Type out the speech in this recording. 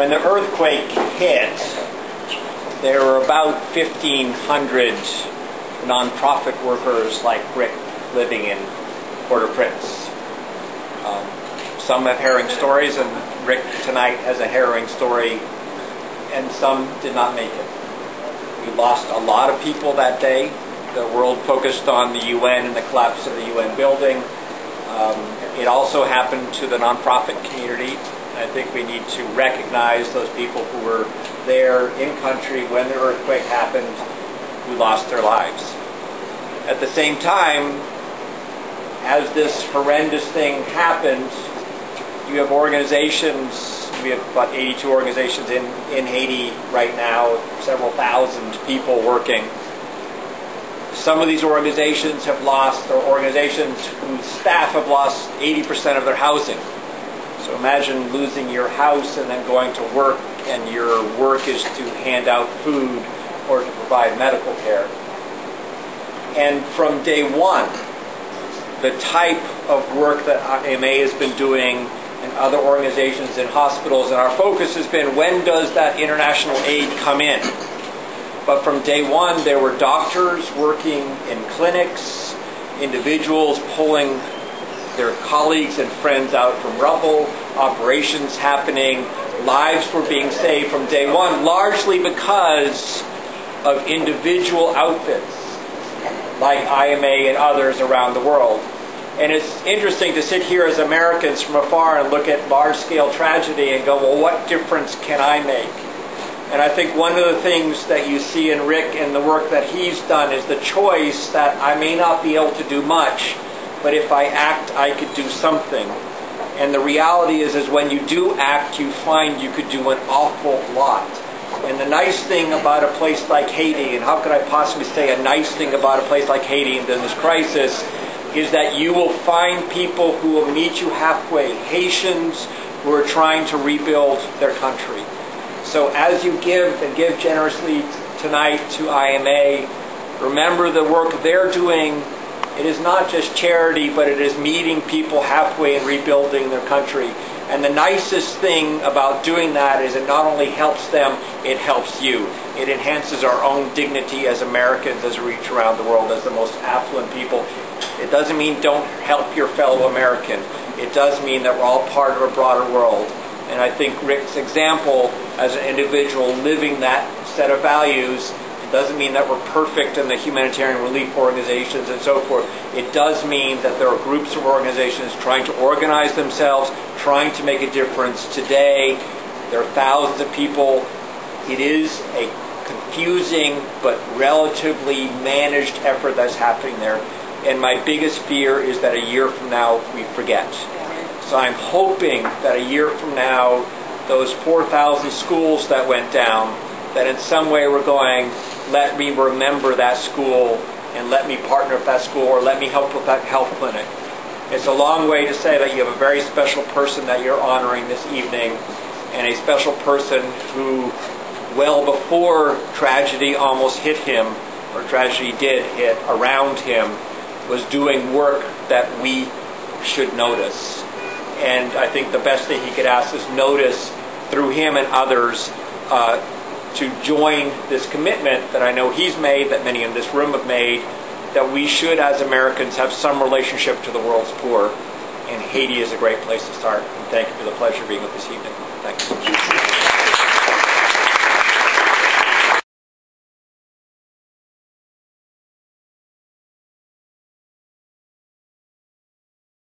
When the earthquake hit, there were about 1,500 nonprofit workers like Rick living in Port-au-Prince. Some have harrowing stories, and Rick tonight has a harrowing story, and some did not make it. We lost a lot of people that day. The world focused on the UN and the collapse of the UN building. It also happened to the nonprofit community. I think we need to recognize those people who were there in country when the earthquake happened, who lost their lives. At the same time, as this horrendous thing happened, you have organizations, we have about 82 organizations in Haiti right now, several thousand people working. Some of these organizations have lost, or organizations whose staff have lost 80% of their housing. So imagine losing your house and then going to work, and your work is to hand out food or to provide medical care. And from day one, the type of work that IMA has been doing and other organizations and hospitals, and our focus has been, when does that international aid come in? But from day one, there were doctors working in clinics, individuals pulling their colleagues and friends out from rubble, operations happening, lives were being saved from day one, largely because of individual outfits like IMA and others around the world. And it's interesting to sit here as Americans from afar and look at large-scale tragedy and go, well, what difference can I make? And I think one of the things that you see in Rick and the work that he's done is the choice that I may not be able to do much, but if I act, I could do something. And the reality is when you do act, you find you could do an awful lot. And the nice thing about a place like Haiti, and how could I possibly say a nice thing about a place like Haiti in this crisis, is that you will find people who will meet you halfway, Haitians who are trying to rebuild their country. So as you give, and give generously tonight to IMA, remember the work they're doing. It is not just charity, but it is meeting people halfway and rebuilding their country. And the nicest thing about doing that is it not only helps them, it helps you. It enhances our own dignity as Americans as we reach around the world as the most affluent people. It doesn't mean don't help your fellow American. It does mean that we're all part of a broader world. And I think Rick's example as an individual living that set of values, it doesn't mean that we're perfect in the humanitarian relief organizations and so forth. It does mean that there are groups of organizations trying to organize themselves, trying to make a difference. Today, there are thousands of people. It is a confusing but relatively managed effort that's happening there. And my biggest fear is that a year from now we forget. So I'm hoping that a year from now, those 4,000 schools that went down, that in some way we're going, let me remember that school and let me partner with that school or let me help with that health clinic. It's a long way to say that you have a very special person that you're honoring this evening, and a special person who, well before tragedy almost hit him, or tragedy did hit around him, was doing work that we should notice. And I think the best thing he could ask is notice through him and others to join this commitment that I know he's made, that many in this room have made, that we should as Americans have some relationship to the world's poor. And Haiti is a great place to start. And thank you for the pleasure of being with this evening. Thanks.